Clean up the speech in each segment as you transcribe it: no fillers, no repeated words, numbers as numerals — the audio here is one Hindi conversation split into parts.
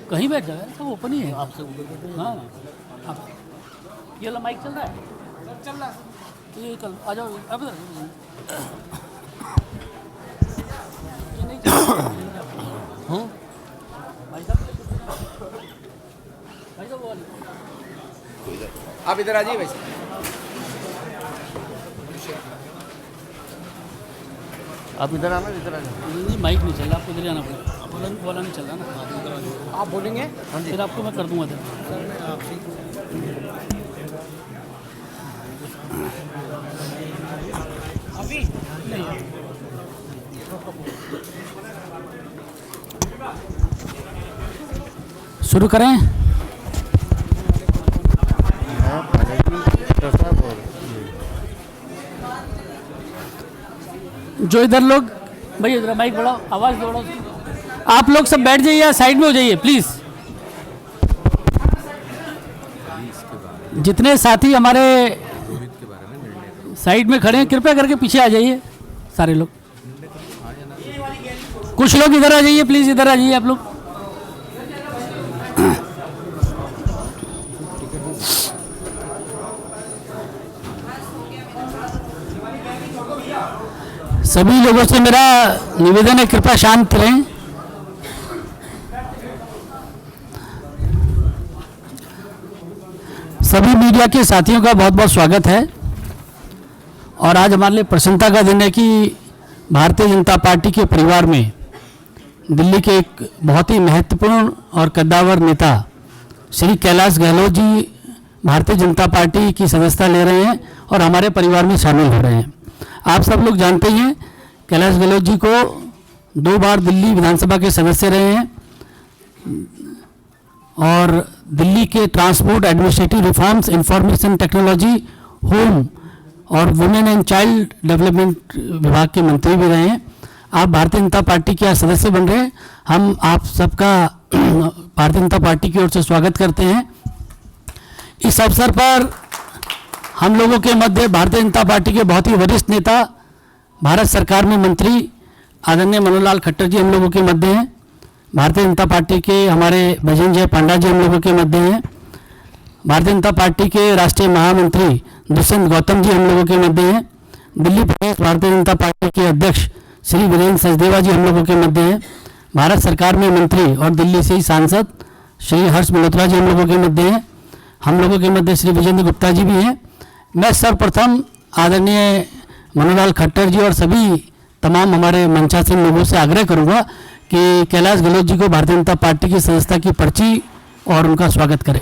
कहीं बैठ जाए, सब ओपन ही है। हाँ, ये वाला माइक चल रहा है, चल रहा है, ये कल आ जाओ। अब ये नहीं चल रहा भाई साहब, वो वाली। आप इधर आ जाइए भाई साहब। आप इधर आना, इधर आ जाओ। नहीं, माइक नहीं चल रहा, आपको इधर आना पड़ेगा। वाला नहीं चल रहा ना, आप बोलेंगे? हाँ जी, फिर आपको मैं कर दूंगा इधर। अभी नहीं, शुरू करें। जो इधर लोग, भाई इधर माइक बढ़ाओ, आवाज़ बढ़ाओ। आप लोग सब बैठ जाइए, साइड में हो जाइए प्लीज़। जितने साथी हमारे साइड में खड़े हैं, कृपया करके पीछे आ जाइए सारे लोग। कुछ लोग इधर आ जाइए प्लीज़, इधर आ जाइए आप लोग। सभी लोगों से मेरा निवेदन है, कृपया शांत रहें। सभी मीडिया के साथियों का बहुत बहुत स्वागत है। और आज हमारे लिए प्रसन्नता का दिन है कि भारतीय जनता पार्टी के परिवार में दिल्ली के एक बहुत ही महत्वपूर्ण और कद्दावर नेता श्री कैलाश गहलोत जी भारतीय जनता पार्टी की सदस्यता ले रहे हैं और हमारे परिवार में शामिल हो रहे हैं। आप सब लोग जानते ही हैं, कैलाश गहलोत जी को 2 बार दिल्ली विधानसभा के सदस्य रहे हैं और दिल्ली के transport, administrative reforms, information technology, home और वुमेन एंड चाइल्ड डेवलपमेंट विभाग के मंत्री भी रहे हैं। आप भारतीय जनता पार्टी के सदस्य बन रहे हैं। हम आप सबका भारतीय जनता पार्टी की ओर से स्वागत करते हैं। इस अवसर पर हम लोगों के मध्य भारतीय जनता पार्टी के बहुत ही वरिष्ठ नेता, भारत सरकार में मंत्री आदरणीय मनोहर लाल खट्टर जी हम लोगों के मध्य हैं। भारतीय जनता पार्टी के हमारे बजेंद्र पांडा जी हम लोगों के मध्य हैं। भारतीय जनता पार्टी के राष्ट्रीय महामंत्री दुष्यंत गौतम जी हम लोगों के मध्य हैं। दिल्ली प्रदेश भारतीय जनता पार्टी के अध्यक्ष श्री वीरेंद्र सचदेवा जी हम लोगों के मध्य हैं। भारत सरकार में मंत्री और दिल्ली से ही सांसद श्री हर्ष मल्होत्रा जी हम लोगों के मध्य हैं। हम लोगों के मध्य श्री विजेंद्र गुप्ता जी भी हैं। मैं सर्वप्रथम आदरणीय मनोहर लाल खट्टर जी और सभी तमाम हमारे मंचासीन लोगों से आग्रह करूंगा कि कैलाश गहलोत जी को भारतीय जनता पार्टी की सदस्यता की पर्ची और उनका स्वागत करें।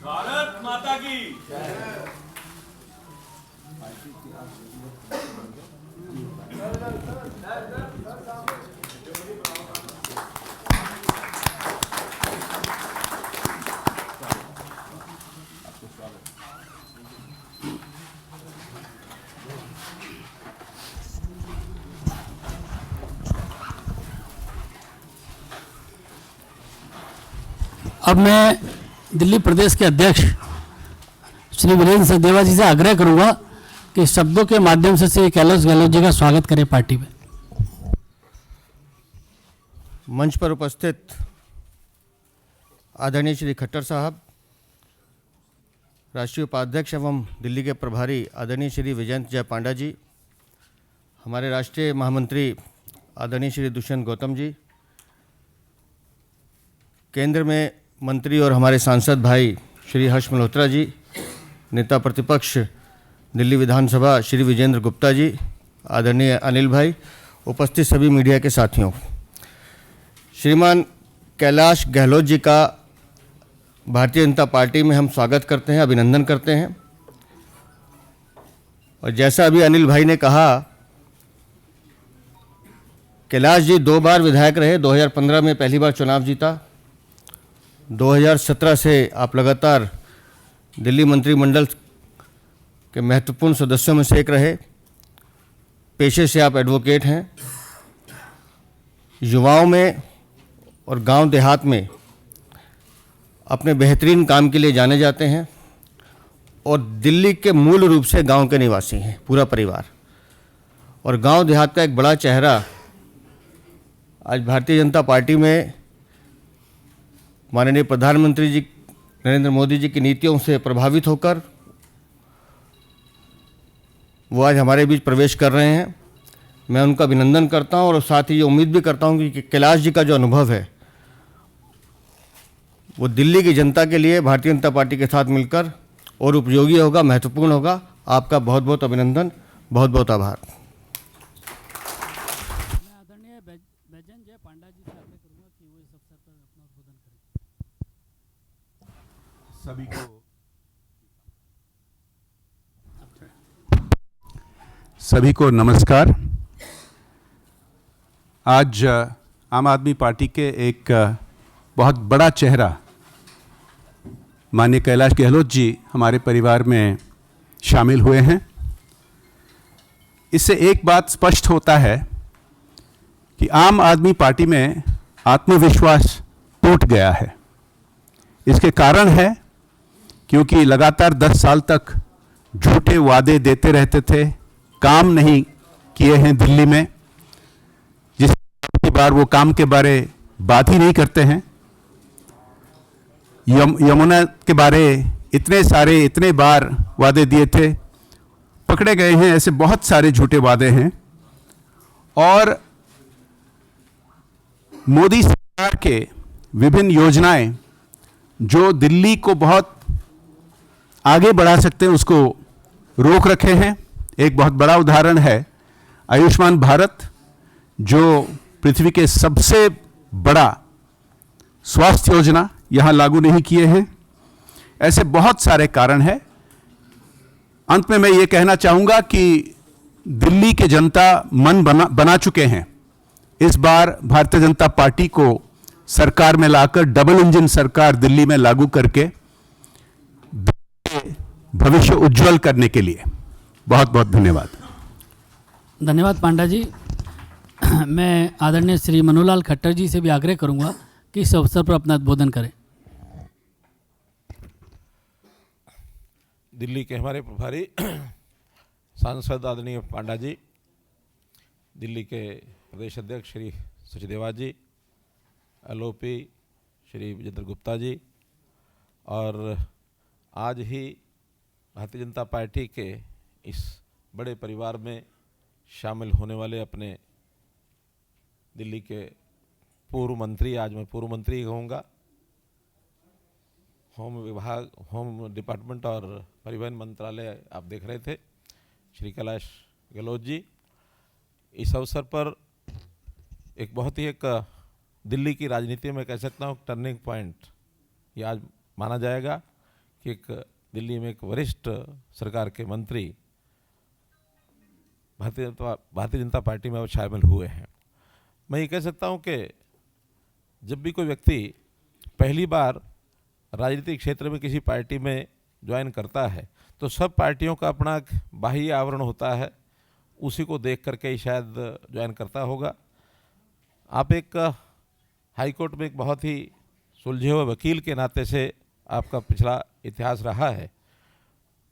भारत माता की। अब मैं दिल्ली प्रदेश के अध्यक्ष श्री वीरेंद्र सचदेवा जी से आग्रह करूंगा कि शब्दों के माध्यम से श्री कैलाश गहलोत जी का स्वागत करें पार्टी में। मंच पर उपस्थित आदरणीय श्री खट्टर साहब, राष्ट्रीय उपाध्यक्ष एवं दिल्ली के प्रभारी आदरणीय श्री विजेंद्र जय पांडा जी, हमारे राष्ट्रीय महामंत्री आदरणीय श्री दुष्यंत गौतम जी, केंद्र में मंत्री और हमारे सांसद भाई श्री हर्ष मल्होत्रा जी, नेता प्रतिपक्ष दिल्ली विधानसभा श्री विजेंद्र गुप्ता जी, आदरणीय अनिल भाई, उपस्थित सभी मीडिया के साथियों, श्रीमान कैलाश गहलोत जी का भारतीय जनता पार्टी में हम स्वागत करते हैं, अभिनंदन करते हैं। और जैसा अभी अनिल भाई ने कहा कैलाश जी 2 बार विधायक रहे, 2015 में पहली बार चुनाव जीता, 2017 से आप लगातार दिल्ली मंत्रिमंडल के महत्वपूर्ण सदस्यों में से एक रहे। पेशे से आप एडवोकेट हैं। युवाओं में और गांव देहात में अपने बेहतरीन काम के लिए जाने जाते हैं और दिल्ली के मूल रूप से गांव के निवासी हैं पूरा परिवार, और गांव देहात का एक बड़ा चेहरा आज भारतीय जनता पार्टी में माननीय प्रधानमंत्री जी नरेंद्र मोदी जी की नीतियों से प्रभावित होकर वो आज हमारे बीच प्रवेश कर रहे हैं। मैं उनका अभिनंदन करता हूं और साथ ही ये उम्मीद भी करता हूं कि कैलाश जी का जो अनुभव है वो दिल्ली की जनता के लिए भारतीय जनता पार्टी के साथ मिलकर और उपयोगी होगा, महत्वपूर्ण होगा। आपका बहुत बहुत अभिनंदन, बहुत बहुत आभार। मैं आदरणीय बैजन जय पांडा जी से आग्रह करूंगा कि वो इस अवसर पर अपना उद्बोधन करें। सभी को नमस्कार। आज आम आदमी पार्टी के एक बहुत बड़ा चेहरा माननीय कैलाश गहलोत जी हमारे परिवार में शामिल हुए हैं। इससे एक बात स्पष्ट होता है कि आम आदमी पार्टी में आत्मविश्वास टूट गया है। इसके कारण है क्योंकि लगातार 10 साल तक झूठे वादे देते रहते थे, काम नहीं किए हैं दिल्ली में, जिसकी बार वो काम के बारे बात ही नहीं करते हैं। यमुना के बारे इतने बार वादे दिए थे, पकड़े गए हैं। ऐसे बहुत सारे झूठे वादे हैं। और मोदी सरकार के विभिन्न योजनाएं जो दिल्ली को बहुत आगे बढ़ा सकते हैं उसको रोक रखे हैं। एक बहुत बड़ा उदाहरण है आयुष्मान भारत, जो पृथ्वी के सबसे बड़ा स्वास्थ्य योजना यहाँ लागू नहीं किए हैं। ऐसे बहुत सारे कारण हैं। अंत में मैं ये कहना चाहूँगा कि दिल्ली के जनता मन बना चुके हैं। इस बार भारतीय जनता पार्टी को सरकार में लाकर डबल इंजन सरकार दिल्ली में लागू करके भविष्य उज्जवल करने के लिए बहुत बहुत धन्यवाद। धन्यवाद पांडा जी। मैं आदरणीय श्री मनोहरलाल खट्टर जी से भी आग्रह करूंगा कि इस अवसर पर अपना उद्बोधन करें। दिल्ली के हमारे प्रभारी सांसद आदरणीय पांडा जी, दिल्ली के प्रदेश अध्यक्ष श्री सचदेवा जी, एलओपी श्री विजेंद्र गुप्ता जी, और आज ही भारतीय जनता पार्टी के इस बड़े परिवार में शामिल होने वाले अपने दिल्ली के पूर्व मंत्री, आज मैं पूर्व मंत्री कहूँगा, होम डिपार्टमेंट और परिवहन मंत्रालय आप देख रहे थे, श्री कैलाश गहलोत जी। इस अवसर पर एक बहुत ही एक दिल्ली की राजनीति में कह सकता हूँ टर्निंग पॉइंट ये आज माना जाएगा कि एक दिल्ली में एक वरिष्ठ सरकार के मंत्री भारतीय जनता पार्टी में अब शामिल हुए हैं। मैं ये कह सकता हूँ कि जब भी कोई व्यक्ति पहली बार राजनीतिक क्षेत्र में किसी पार्टी में ज्वाइन करता है तो सब पार्टियों का अपना एक बाह्य आवरण होता है, उसी को देख करके ही शायद ज्वाइन करता होगा। आप एक हाई कोर्ट में एक बहुत ही सुलझे हुए वकील के नाते से आपका पिछला इतिहास रहा है,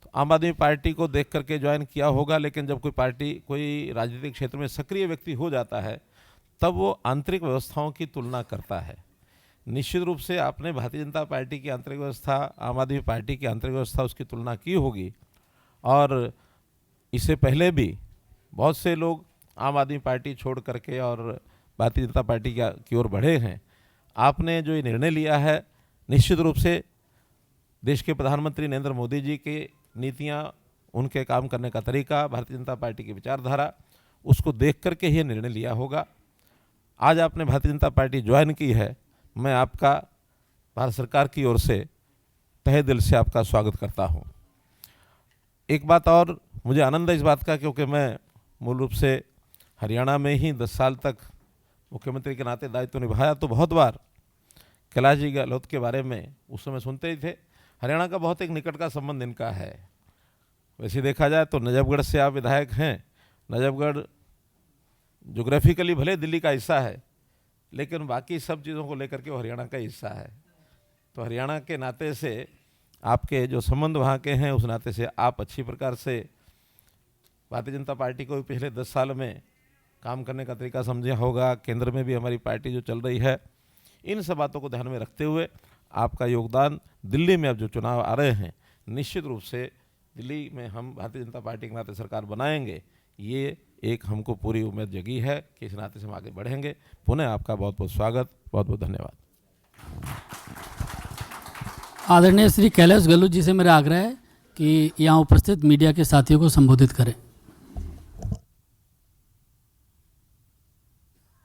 तो आम आदमी पार्टी को देख करके ज्वाइन किया होगा। लेकिन जब कोई राजनीतिक क्षेत्र में सक्रिय व्यक्ति हो जाता है तब वो आंतरिक व्यवस्थाओं की तुलना करता है। निश्चित रूप से आपने भारतीय जनता पार्टी की आंतरिक व्यवस्था, आम आदमी पार्टी की आंतरिक व्यवस्था, उसकी तुलना की होगी। और इससे पहले भी बहुत से लोग आम आदमी पार्टी छोड़ करके और भारतीय जनता पार्टी की ओर बढ़े हैं। आपने जो ये निर्णय लिया है, निश्चित रूप से देश के प्रधानमंत्री नरेंद्र मोदी जी की नीतियाँ, उनके काम करने का तरीका, भारतीय जनता पार्टी की विचारधारा, उसको देख करके ही निर्णय लिया होगा। आज आपने भारतीय जनता पार्टी ज्वाइन की है, मैं आपका भारत सरकार की ओर से तहे दिल से आपका स्वागत करता हूं। एक बात और मुझे आनंद है इस बात का, क्योंकि मैं मूल रूप से हरियाणा में ही 10 साल तक मुख्यमंत्री के नाते दायित्व निभाया तो बहुत बार कैलाश जी गहलोत के बारे में उस समय सुनते ही थे। हरियाणा का बहुत एक निकट का संबंध इनका है। वैसे देखा जाए तो नजफगढ़ से आप विधायक हैं। नजफगढ़ जोग्राफिकली भले दिल्ली का हिस्सा है, लेकिन बाकी सब चीज़ों को लेकर के वो हरियाणा का हिस्सा है। तो हरियाणा के नाते से आपके जो संबंध वहाँ के हैं, उस नाते से आप अच्छी प्रकार से भारतीय जनता पार्टी को पिछले 10 साल में काम करने का तरीका समझा होगा। केंद्र में भी हमारी पार्टी जो चल रही है, इन सब बातों को ध्यान में रखते हुए आपका योगदान दिल्ली में अब जो चुनाव आ रहे हैं, निश्चित रूप से दिल्ली में हम भारतीय जनता पार्टी के नाते सरकार बनाएंगे, ये एक हमको पूरी उम्मीद जगी है कि इस नाते से हम आगे बढ़ेंगे। पुनः आपका बहुत बहुत स्वागत, बहुत बहुत धन्यवाद। आदरणीय श्री कैलाश गहलोत जी से मेरा आग्रह है कि यहाँ उपस्थित मीडिया के साथियों को संबोधित करें।